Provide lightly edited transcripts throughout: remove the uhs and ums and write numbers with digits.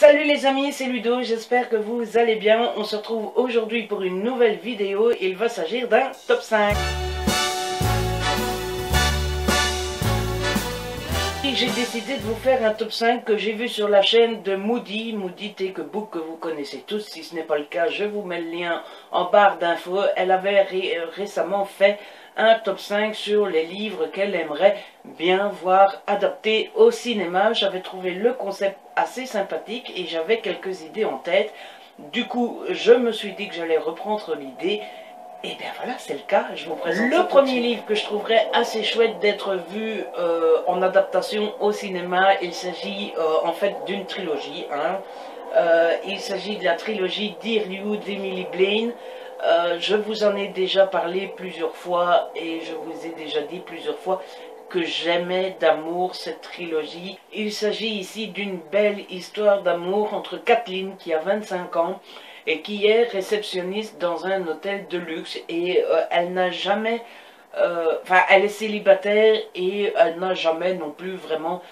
Salut les amis, c'est Ludo, j'espère que vous allez bien. On se retrouve aujourd'hui pour une nouvelle vidéo. Il va s'agir d'un top 5. J'ai décidé de vous faire un top 5 que j'ai vu sur la chaîne de Moody Take a Book, que vous connaissez tous. Si ce n'est pas le cas, je vous mets le lien en barre d'infos. Elle avait récemment fait un top 5 sur les livres qu'elle aimerait bien voir adaptés au cinéma. J'avais trouvé le concept assez sympathique et j'avais quelques idées en tête. Du coup, je me suis dit que j'allais reprendre l'idée. Et bien voilà, c'est le cas. Je vous présente le premier livre que je trouverais assez chouette d'être vu en adaptation au cinéma. Il s'agit en fait d'une trilogie. Il s'agit de la trilogie Dear You d'Emily Blaine. Je vous en ai déjà parlé plusieurs fois et je vous ai déjà dit plusieurs fois que j'aimais d'amour cette trilogie. Il s'agit ici d'une belle histoire d'amour entre Kathleen qui a 25 ans et qui est réceptionniste dans un hôtel de luxe et elle n'a jamais, elle est célibataire et elle n'a jamais non plus vraiment,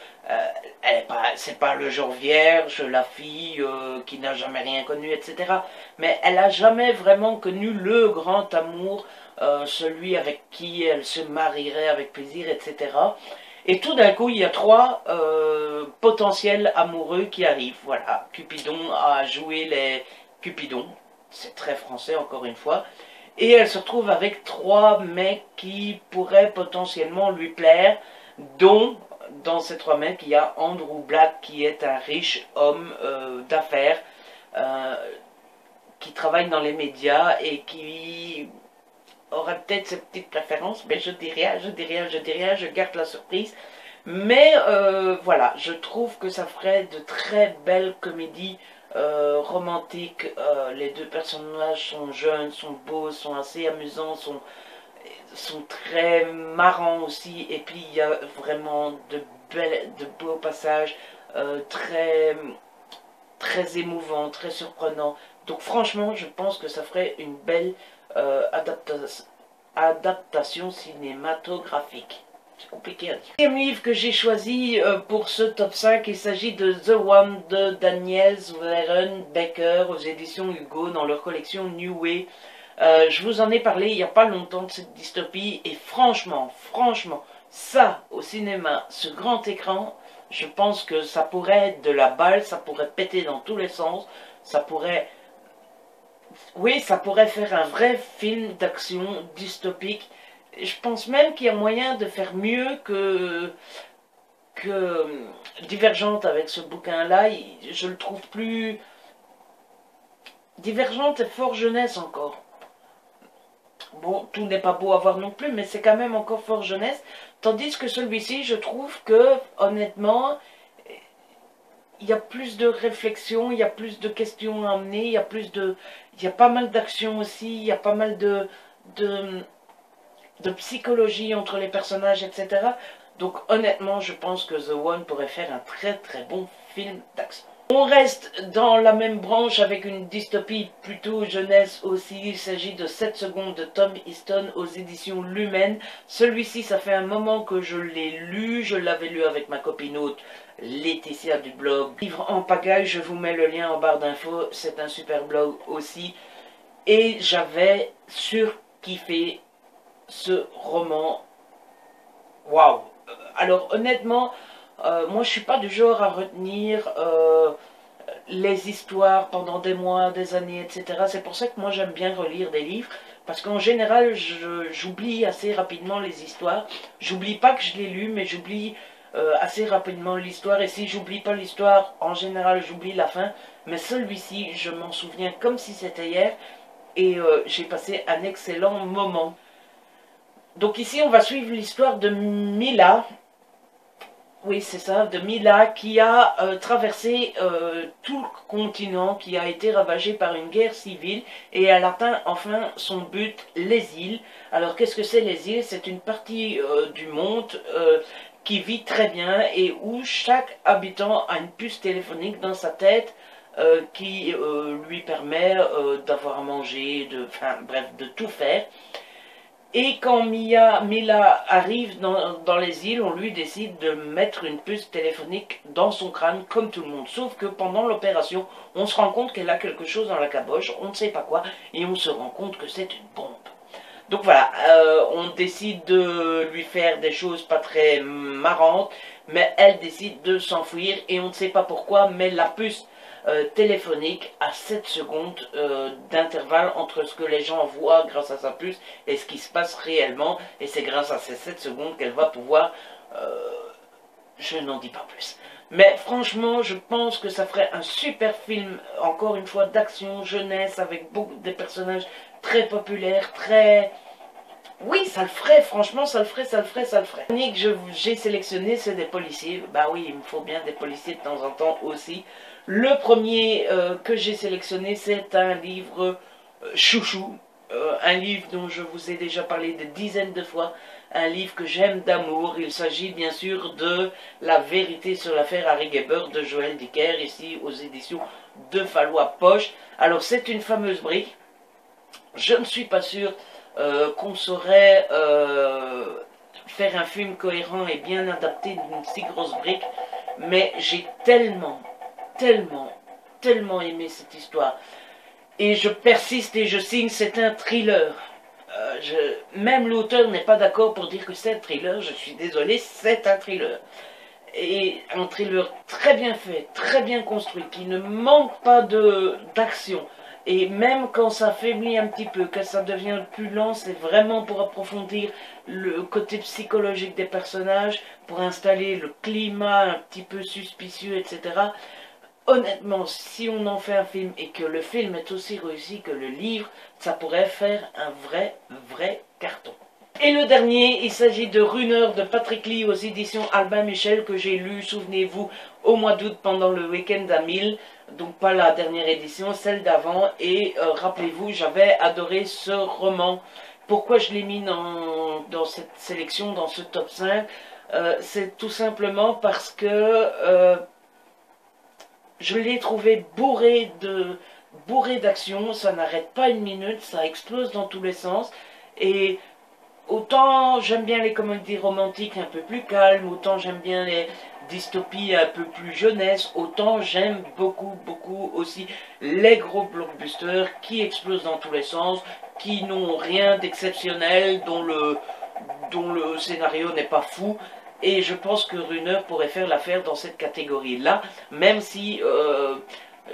c'est pas le genre vierge, la fille qui n'a jamais rien connu, etc. Mais elle n'a jamais vraiment connu le grand amour, celui avec qui elle se marierait avec plaisir, etc. Et tout d'un coup, il y a trois potentiels amoureux qui arrivent. Voilà, Cupidon a joué les Cupidon, c'est très français encore une fois. Et elle se retrouve avec trois mecs qui pourraient potentiellement lui plaire, dont dans ces trois mecs, il y a Andrew Black qui est un riche homme d'affaires qui travaille dans les médias et qui aurait peut-être ses petites préférences, mais je dis rien, je garde la surprise. Mais voilà, je trouve que ça ferait de très belles comédies romantiques. Les deux personnages sont jeunes, sont beaux, sont assez amusants, sont très marrants aussi. Et puis il y a vraiment de beaux passages très émouvants, très surprenants. Donc franchement, je pense que ça ferait une belle adaptation cinématographique. C'est compliqué à dire. Le deuxième livre que j'ai choisi pour ce top 5, il s'agit de The One de Daniel Zweren Becker aux éditions Hugo dans leur collection New Way. Je vous en ai parlé il n'y a pas longtemps de cette dystopie et franchement, ça au cinéma, ce grand écran, je pense que ça pourrait être de la balle, ça pourrait péter dans tous les sens, ça pourrait... Oui, ça pourrait faire un vrai film d'action dystopique. Je pense même qu'il y a moyen de faire mieux que Divergente avec ce bouquin-là. Je le trouve plus... Divergente est fort jeunesse encore. Bon, tout n'est pas beau à voir non plus, mais c'est quand même encore fort jeunesse. Tandis que celui-ci, je trouve que, honnêtement, il y a plus de réflexion, il y a plus de questions à amener, il y a pas mal d'action aussi, il y a pas mal de psychologie entre les personnages, etc. Donc honnêtement, je pense que The One pourrait faire un très bon film d'action. On reste dans la même branche avec une dystopie plutôt jeunesse aussi. Il s'agit de 7 secondes de Tom Easton aux éditions Lumen. Celui-ci, ça fait un moment que je l'ai lu. Je l'avais lu avec ma copine hôte Laetitia du blog Livre en pagaille. Je vous mets le lien en barre d'infos. C'est un super blog aussi. Et j'avais surkiffé ce roman. Waouh! Alors honnêtement, moi je suis pas du genre à retenir les histoires pendant des mois, des années, etc. C'est pour ça que moi j'aime bien relire des livres, parce qu'en général j'oublie assez rapidement les histoires. J'oublie pas que je l'ai lu, mais j'oublie assez rapidement l'histoire, et si j'oublie pas l'histoire, en général j'oublie la fin. Mais celui-ci, je m'en souviens comme si c'était hier, et j'ai passé un excellent moment. Donc ici, on va suivre l'histoire de Mila. Oui, c'est ça, de Mila qui a traversé tout le continent, qui a été ravagé par une guerre civile, et elle atteint enfin son but, les îles. Alors qu'est-ce que c'est les îles? C'est une partie du monde qui vit très bien et où chaque habitant a une puce téléphonique dans sa tête qui lui permet d'avoir à manger, bref, de tout faire. Et quand Mila arrive dans les îles, on lui décide de mettre une puce téléphonique dans son crâne, comme tout le monde. Sauf que pendant l'opération, on se rend compte qu'elle a quelque chose dans la caboche, on ne sait pas quoi, et on se rend compte que c'est une bombe. Donc voilà, on décide de lui faire des choses pas très marrantes, mais elle décide de s'enfuir, et on ne sait pas pourquoi, mais la puce téléphonique à 7 secondes d'intervalle entre ce que les gens voient grâce à sa puce et ce qui se passe réellement, et c'est grâce à ces 7 secondes qu'elle va pouvoir je n'en dis pas plus, mais franchement je pense que ça ferait un super film, encore une fois d'action jeunesse, avec beaucoup des personnages très populaires, très... Oui, ça le ferait, franchement, ça le ferait. Le que j'ai sélectionné, c'est des policiers. Bah oui, il me faut bien des policiers de temps en temps aussi. Le premier que j'ai sélectionné, c'est un livre chouchou. Un livre dont je vous ai déjà parlé des dizaines de fois. Un livre que j'aime d'amour. Il s'agit bien sûr de La vérité sur l'affaire Harry Geber de Joël Dicker, ici aux éditions de Fallois Poche. Alors c'est une fameuse brique. Je ne suis pas sûr qu'on saurait faire un film cohérent et bien adapté d'une si grosse brique, mais j'ai tellement aimé cette histoire, et je persiste et je signe, c'est un thriller. Même l'auteur n'est pas d'accord pour dire que c'est un thriller, je suis désolé, c'est un thriller. Et un thriller très bien fait, très bien construit, qui ne manque pas d'action. Et même quand ça faiblit un petit peu, que ça devient plus lent, c'est vraiment pour approfondir le côté psychologique des personnages, pour installer le climat un petit peu suspicieux, etc. Honnêtement, si on en fait un film et que le film est aussi réussi que le livre, ça pourrait faire un vrai carton. Et le dernier, il s'agit de Runner de Patrick Lee aux éditions Albin Michel, que j'ai lu, souvenez-vous, au mois d'août pendant le week-end à 1000, donc pas la dernière édition, celle d'avant, et rappelez-vous, j'avais adoré ce roman. Pourquoi je l'ai mis dans cette sélection, dans ce top 5 c'est tout simplement parce que je l'ai trouvé bourré d'action, ça n'arrête pas une minute, ça explose dans tous les sens, et autant j'aime bien les comédies romantiques un peu plus calmes, autant j'aime bien les dystopies un peu plus jeunesse, autant j'aime beaucoup aussi les gros blockbusters qui explosent dans tous les sens, qui n'ont rien d'exceptionnel, dont le scénario n'est pas fou. Et je pense que Runner pourrait faire l'affaire dans cette catégorie-là, même si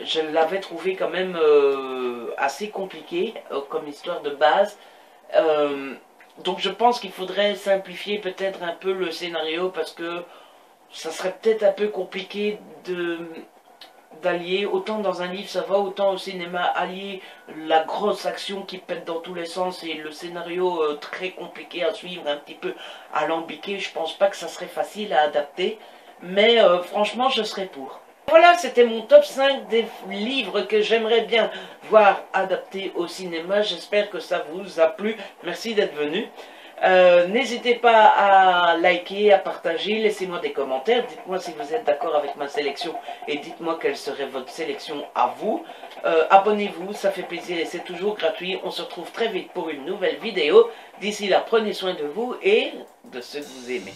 je l'avais trouvé quand même assez compliqué comme histoire de base. Donc je pense qu'il faudrait simplifier peut-être un peu le scénario, parce que ça serait peut-être un peu compliqué d'allier, autant dans un livre ça va, autant au cinéma, allier la grosse action qui pète dans tous les sens et le scénario très compliqué à suivre, un petit peu alambiqué. Je pense pas que ça serait facile à adapter, mais franchement je serais pour. Voilà, c'était mon top 5 des livres que j'aimerais bien voir adaptés au cinéma. J'espère que ça vous a plu. Merci d'être venu. N'hésitez pas à liker, à partager, laissez-moi des commentaires, dites-moi si vous êtes d'accord avec ma sélection et dites-moi quelle serait votre sélection à vous. Abonnez-vous, ça fait plaisir et c'est toujours gratuit. On se retrouve très vite pour une nouvelle vidéo. D'ici là, prenez soin de vous et de ceux que vous aimez.